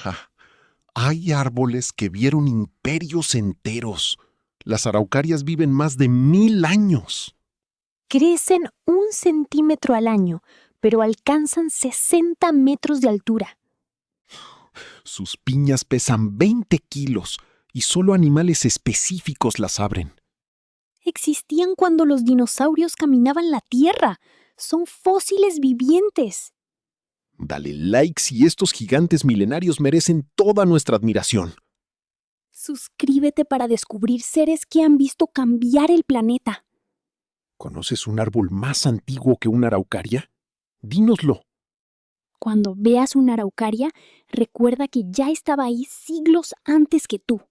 Ja, hay árboles que vieron imperios enteros. Las araucarias viven más de 1000 años. Crecen 1 centímetro al año, pero alcanzan 60 metros de altura. Sus piñas pesan 20 kilos y solo animales específicos las abren. Existían cuando los dinosaurios caminaban la tierra. Son fósiles vivientes. Dale like si estos gigantes milenarios merecen toda nuestra admiración. Suscríbete para descubrir seres que han visto cambiar el planeta. ¿Conoces un árbol más antiguo que una araucaria? Dínoslo. Cuando veas una araucaria, recuerda que ya estaba ahí siglos antes que tú.